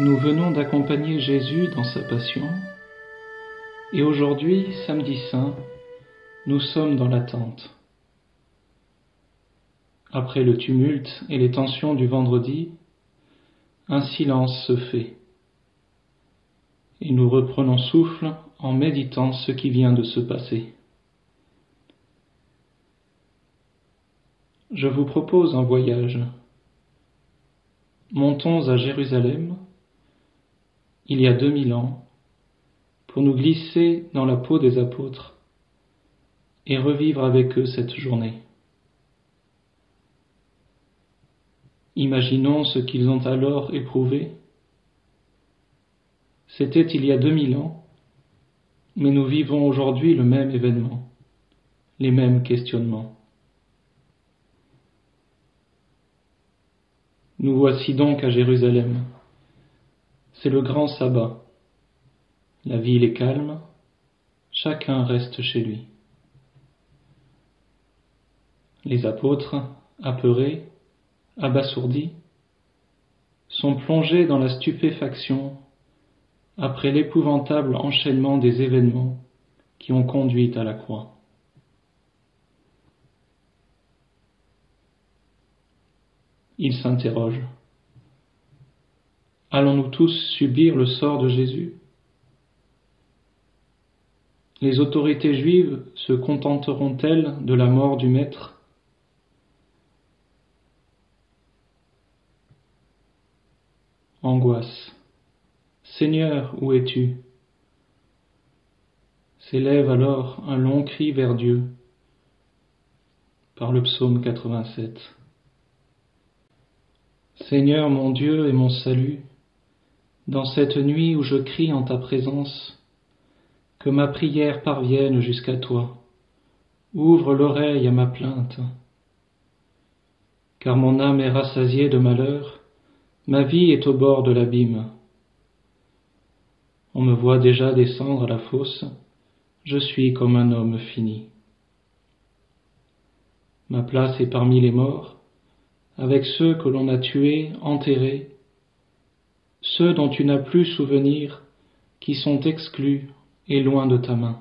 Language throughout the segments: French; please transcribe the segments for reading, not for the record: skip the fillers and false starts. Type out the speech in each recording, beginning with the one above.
Nous venons d'accompagner Jésus dans sa passion, et aujourd'hui, samedi saint, nous sommes dans l'attente. Après le tumulte et les tensions du vendredi, un silence se fait, et nous reprenons souffle en méditant ce qui vient de se passer. Je vous propose un voyage. Montons à Jérusalem, il y a 2000 ans, pour nous glisser dans la peau des apôtres et revivre avec eux cette journée. Imaginons ce qu'ils ont alors éprouvé. C'était il y a 2000 ans, mais nous vivons aujourd'hui le même événement, les mêmes questionnements. Nous voici donc à Jérusalem. C'est le grand sabbat. La ville est calme, chacun reste chez lui. Les apôtres, apeurés, abasourdis, sont plongés dans la stupéfaction après l'épouvantable enchaînement des événements qui ont conduit à la croix. Ils s'interrogent. Allons-nous tous subir le sort de Jésus ? Les autorités juives se contenteront-elles de la mort du Maître ? Angoisse. Seigneur, où es-tu ? S'élève alors un long cri vers Dieu par le psaume 87. Seigneur mon Dieu et mon salut, dans cette nuit où je crie en ta présence, que ma prière parvienne jusqu'à toi. Ouvre l'oreille à ma plainte. Car mon âme est rassasiée de malheur, ma vie est au bord de l'abîme. On me voit déjà descendre à la fosse, je suis comme un homme fini. Ma place est parmi les morts, avec ceux que l'on a tués, enterrés, ceux dont tu n'as plus souvenir, qui sont exclus et loin de ta main.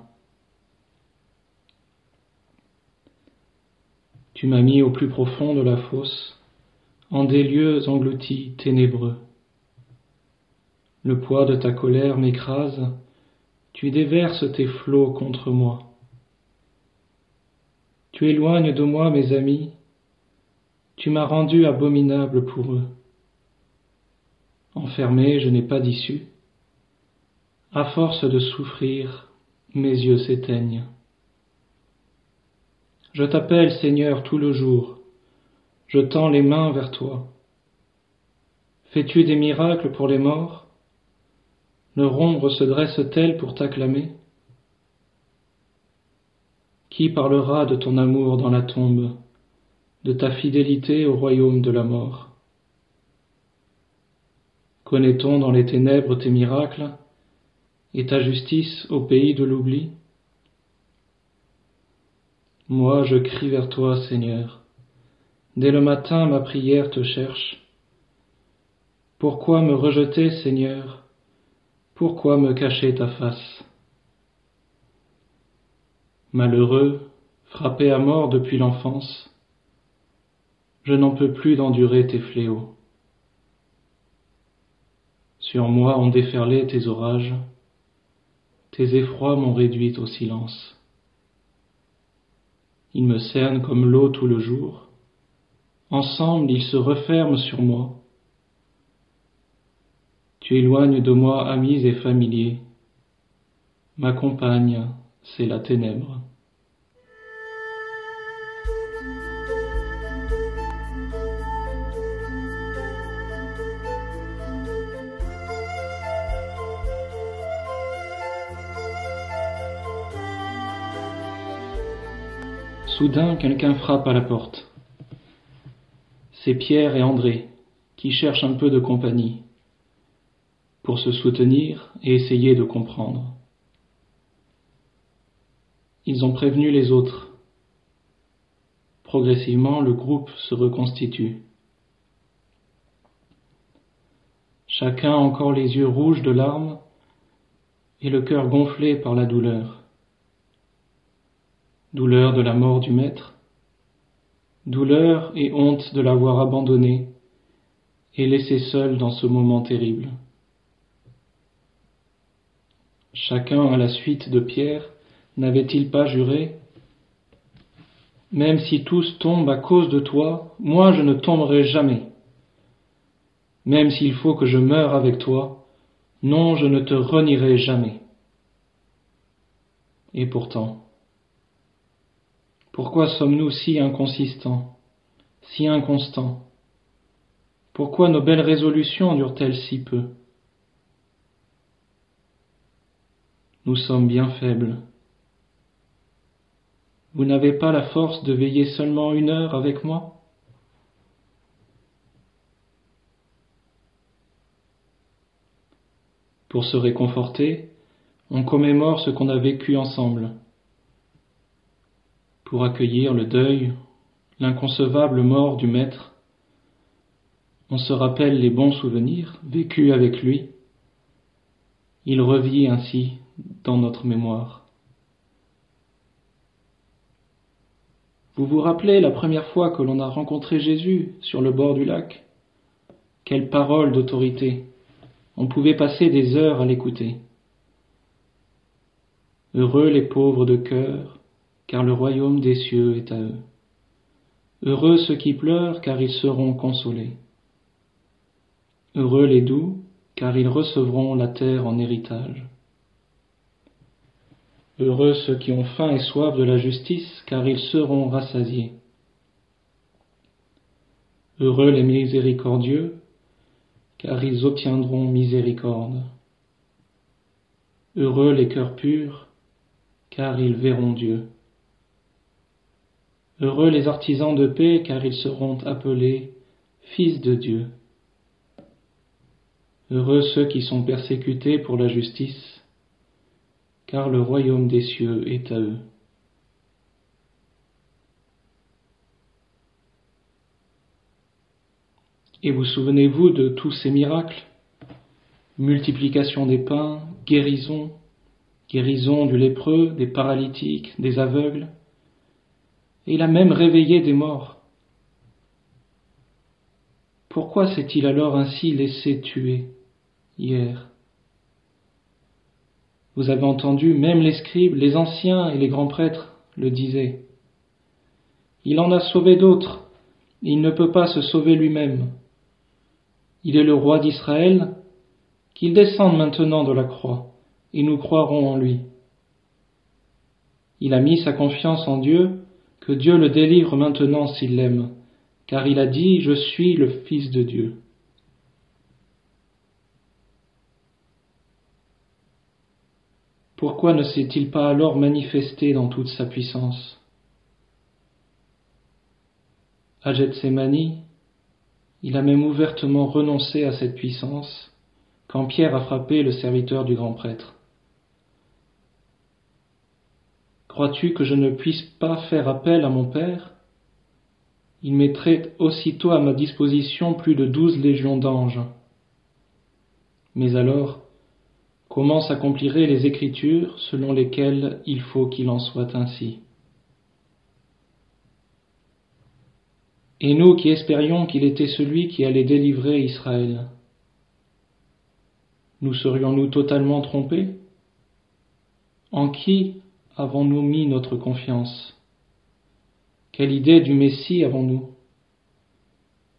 Tu m'as mis au plus profond de la fosse, en des lieux engloutis, ténébreux. Le poids de ta colère m'écrase, tu déverses tes flots contre moi. Tu éloignes de moi mes amis, tu m'as rendu abominable pour eux. Enfermé, je n'ai pas d'issue. À force de souffrir, mes yeux s'éteignent. Je t'appelle, Seigneur, tout le jour. Je tends les mains vers toi. Fais-tu des miracles pour les morts ? Leur ombre se dresse-t-elle pour t'acclamer ? Qui parlera de ton amour dans la tombe, de ta fidélité au royaume de la mort ? Connaît-on dans les ténèbres tes miracles et ta justice au pays de l'oubli ? Moi, je crie vers toi, Seigneur. Dès le matin, ma prière te cherche. Pourquoi me rejeter, Seigneur ? Pourquoi me cacher ta face ? Malheureux, frappé à mort depuis l'enfance, je n'en peux plus d'endurer tes fléaux. Sur moi ont déferlé tes orages, tes effrois m'ont réduit au silence. Ils me cernent comme l'eau tout le jour, ensemble ils se referment sur moi. Tu éloignes de moi amis et familiers, ma compagne, c'est la ténèbre. Soudain, quelqu'un frappe à la porte. C'est Pierre et André, qui cherchent un peu de compagnie, pour se soutenir et essayer de comprendre. Ils ont prévenu les autres. Progressivement, le groupe se reconstitue. chacun encore les yeux rouges de larmes et le cœur gonflé par la douleur. Douleur de la mort du Maître, douleur et honte de l'avoir abandonné et laissé seul dans ce moment terrible. Chacun à la suite de Pierre n'avait-il pas juré : même si tous tombent à cause de toi, moi je ne tomberai jamais. Même s'il faut que je meure avec toi, non, je ne te renierai jamais. Et pourtant, pourquoi sommes-nous si inconsistants, si inconstants ? Pourquoi nos belles résolutions durent-elles si peu ? Nous sommes bien faibles. Vous n'avez pas la force de veiller seulement 1 heure avec moi ? Pour se réconforter, on commémore ce qu'on a vécu ensemble. Pour accueillir le deuil, l'inconcevable mort du Maître, on se rappelle les bons souvenirs vécus avec lui. Il revit ainsi dans notre mémoire. Vous vous rappelez la première fois que l'on a rencontré Jésus sur le bord du lac ? Quelle parole d'autorité ! On pouvait passer des heures à l'écouter. Heureux les pauvres de cœur, car le royaume des cieux est à eux. Heureux ceux qui pleurent, car ils seront consolés. Heureux les doux, car ils recevront la terre en héritage. Heureux ceux qui ont faim et soif de la justice, car ils seront rassasiés. Heureux les miséricordieux, car ils obtiendront miséricorde. Heureux les cœurs purs, car ils verront Dieu. Heureux les artisans de paix, car ils seront appelés fils de Dieu. Heureux ceux qui sont persécutés pour la justice, car le royaume des cieux est à eux. Et vous souvenez-vous de tous ces miracles ? Multiplication des pains, guérison du lépreux, des paralytiques, des aveugles. Et il a même réveillé des morts. Pourquoi s'est-il alors ainsi laissé tuer hier ? Vous avez entendu, même les scribes, les anciens et les grands prêtres le disaient. Il en a sauvé d'autres, et il ne peut pas se sauver lui-même. Il est le roi d'Israël, qu'il descende maintenant de la croix, et nous croirons en lui. Il a mis sa confiance en Dieu, que Dieu le délivre maintenant s'il l'aime, car il a dit « Je suis le Fils de Dieu ». Pourquoi ne s'est-il pas alors manifesté dans toute sa puissance ? À Gethsémani, il a même ouvertement renoncé à cette puissance quand Pierre a frappé le serviteur du grand prêtre. Crois-tu que je ne puisse pas faire appel à mon Père ? Il mettrait aussitôt à ma disposition plus de 12 légions d'anges. Mais alors, comment s'accompliraient les Écritures selon lesquelles il faut qu'il en soit ainsi ? Et nous qui espérions qu'il était celui qui allait délivrer Israël, nous serions-nous totalement trompés ? En qui avons-nous mis notre confiance ? Quelle idée du Messie avons-nous ?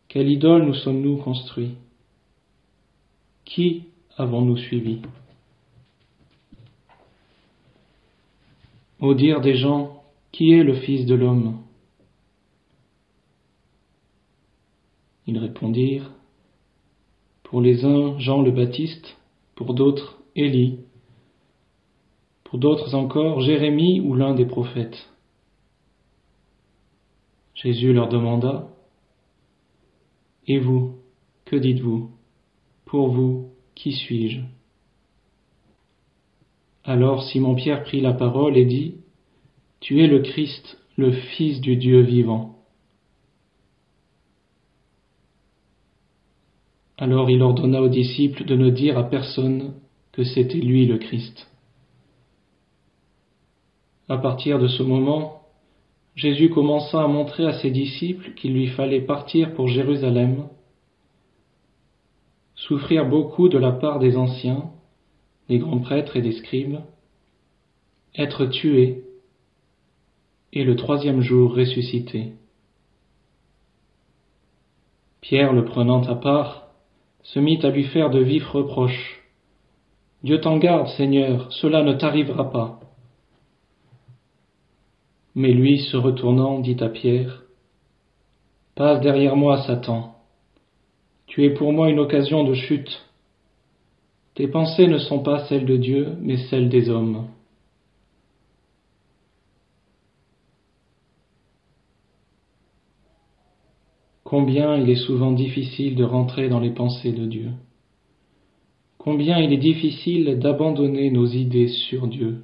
Quelle idole nous sommes-nous construits ? Qui avons-nous suivi ? Au dire des gens, qui est le Fils de l'homme ? Ils répondirent, pour les uns Jean le Baptiste, pour d'autres Élie, pour d'autres encore Jérémie ou l'un des prophètes. Jésus leur demanda, et vous, que dites-vous ? Pour vous, qui suis-je ? Alors Simon-Pierre prit la parole et dit, tu es le Christ, le Fils du Dieu vivant. Alors il ordonna aux disciples de ne dire à personne que c'était lui le Christ. À partir de ce moment, Jésus commença à montrer à ses disciples qu'il lui fallait partir pour Jérusalem, souffrir beaucoup de la part des anciens, des grands prêtres et des scribes, être tué, et le 3e jour ressuscité. Pierre, le prenant à part, se mit à lui faire de vifs reproches. « Dieu t'en garde, Seigneur, cela ne t'arrivera pas. » Mais lui, se retournant, dit à Pierre, « Passe derrière moi, Satan. Tu es pour moi une occasion de chute. Tes pensées ne sont pas celles de Dieu, mais celles des hommes. » Combien il est souvent difficile de rentrer dans les pensées de Dieu. Combien il est difficile d'abandonner nos idées sur Dieu.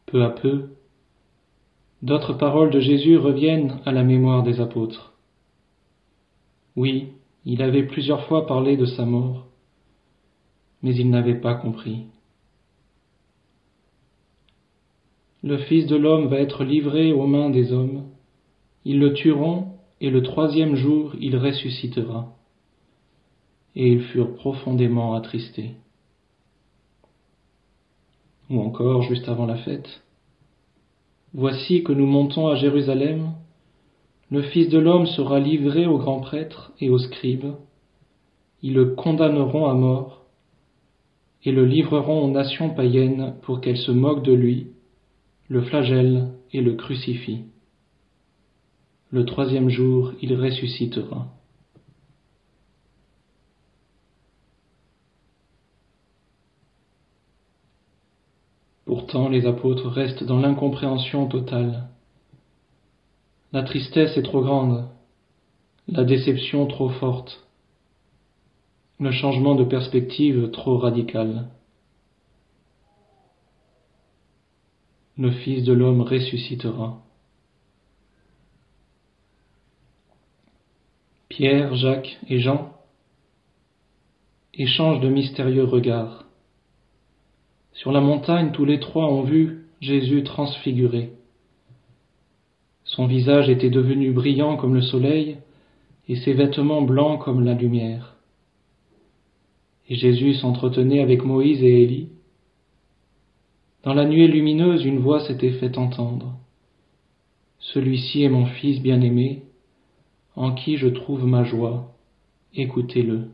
Peu à peu, d'autres paroles de Jésus reviennent à la mémoire des apôtres. Oui, il avait plusieurs fois parlé de sa mort, mais ils n'avaient pas compris. Le Fils de l'homme va être livré aux mains des hommes. Ils le tueront, et le 3e jour il ressuscitera. Et ils furent profondément attristés. Ou encore, juste avant la fête, « Voici que nous montons à Jérusalem, le Fils de l'homme sera livré aux grands prêtres et aux scribes, ils le condamneront à mort, et le livreront aux nations païennes pour qu'elles se moquent de lui, le flagellent et le crucifient. Le 3e jour, il ressuscitera. » Pourtant, les apôtres restent dans l'incompréhension totale. La tristesse est trop grande, la déception trop forte, le changement de perspective trop radical. Le Fils de l'homme ressuscitera. Pierre, Jacques et Jean échangent de mystérieux regards. Sur la montagne, tous les trois ont vu Jésus transfiguré. Son visage était devenu brillant comme le soleil et ses vêtements blancs comme la lumière. Et Jésus s'entretenait avec Moïse et Élie. Dans la nuée lumineuse, une voix s'était fait entendre. « Celui-ci est mon Fils bien-aimé, en qui je trouve ma joie. Écoutez-le. »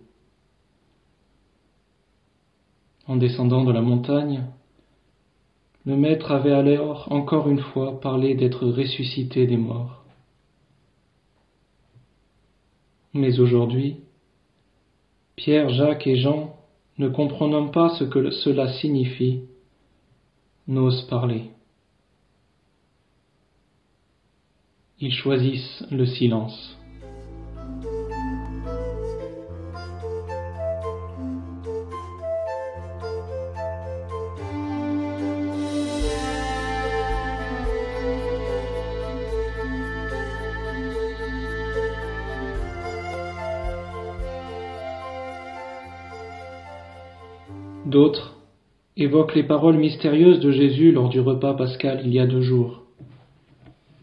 En descendant de la montagne, le Maître avait alors encore une fois parlé d'être ressuscité des morts. Mais aujourd'hui, Pierre, Jacques et Jean, ne comprenant pas ce que cela signifie, n'osent parler. Ils choisissent le silence. D'autres évoquent les paroles mystérieuses de Jésus lors du repas pascal il y a 2 jours.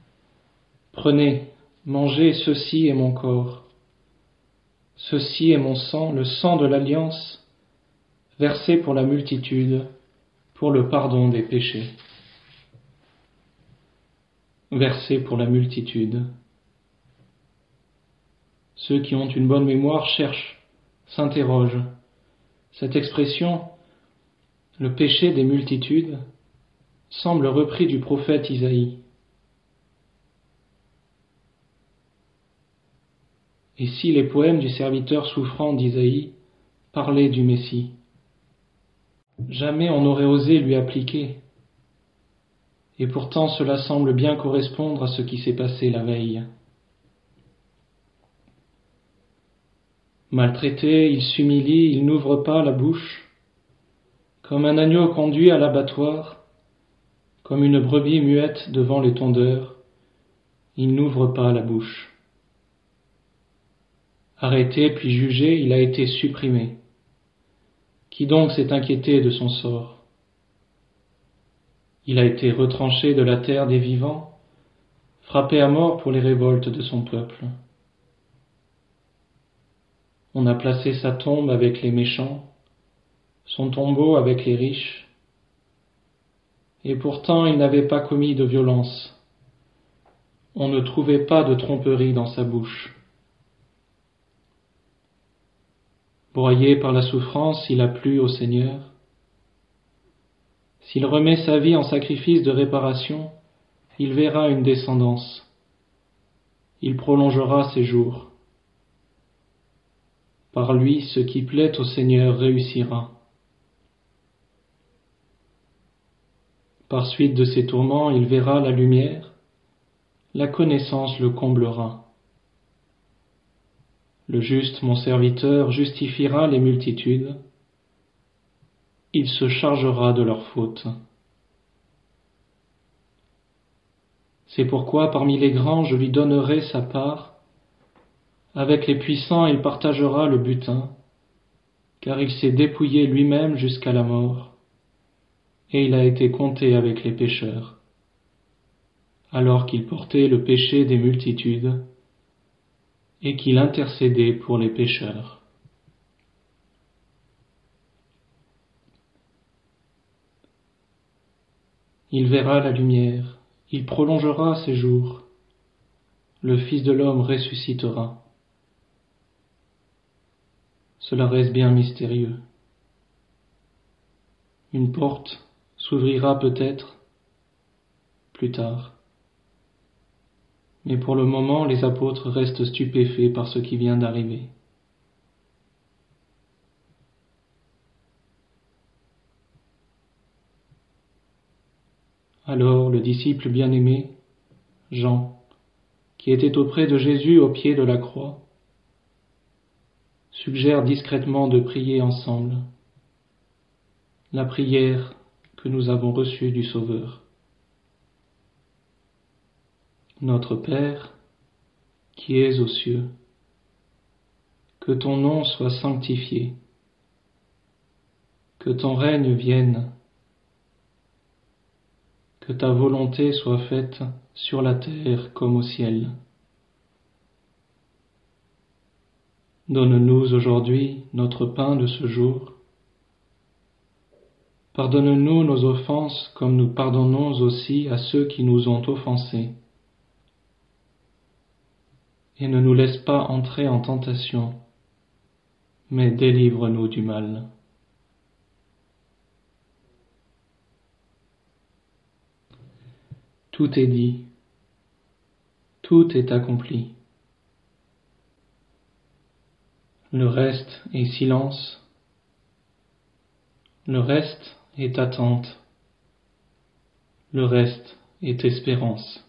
« Prenez, mangez, ceci est mon corps. Ceci est mon sang, le sang de l'alliance, versé pour la multitude, pour le pardon des péchés. » Versé pour la multitude. Ceux qui ont une bonne mémoire cherchent, s'interrogent. Cette expression, le péché des multitudes, semble repris du prophète Isaïe. Et si les poèmes du serviteur souffrant d'Isaïe parlaient du Messie, jamais on n'aurait osé lui appliquer. Et pourtant cela semble bien correspondre à ce qui s'est passé la veille. Maltraité, il s'humilie, il n'ouvre pas la bouche. Comme un agneau conduit à l'abattoir, comme une brebis muette devant les tondeurs, il n'ouvre pas la bouche. Arrêté puis jugé, il a été supprimé. Qui donc s'est inquiété de son sort? Il a été retranché de la terre des vivants, frappé à mort pour les révoltes de son peuple. On a placé sa tombe avec les méchants, son tombeau avec les riches, et pourtant il n'avait pas commis de violence. On ne trouvait pas de tromperie dans sa bouche. Broyé par la souffrance, il a plu au Seigneur. S'il remet sa vie en sacrifice de réparation, il verra une descendance. Il prolongera ses jours. Par lui, ce qui plaît au Seigneur réussira. Par suite de ses tourments, il verra la lumière. La connaissance le comblera. Le juste, mon serviteur, justifiera les multitudes. Il se chargera de leurs fautes. C'est pourquoi parmi les grands je lui donnerai sa part. Avec les puissants il partagera le butin, car il s'est dépouillé lui-même jusqu'à la mort, et il a été compté avec les pécheurs, alors qu'il portait le péché des multitudes, et qu'il intercédait pour les pécheurs. Il verra la lumière, il prolongera ses jours, le Fils de l'homme ressuscitera. Cela reste bien mystérieux. Une porte s'ouvrira peut-être plus tard. Mais pour le moment, les apôtres restent stupéfaits par ce qui vient d'arriver. Alors le disciple bien-aimé, Jean, qui était auprès de Jésus au pied de la croix, suggère discrètement de prier ensemble la prière que nous avons reçue du Sauveur. Notre Père, qui es aux cieux, que ton nom soit sanctifié, que ton règne vienne, que ta volonté soit faite sur la terre comme au ciel. Donne-nous aujourd'hui notre pain de ce jour. Pardonne-nous nos offenses comme nous pardonnons aussi à ceux qui nous ont offensés. Et ne nous laisse pas entrer en tentation, mais délivre-nous du mal. Tout est dit, tout est accompli. Le reste est silence, le reste est attente, le reste est espérance.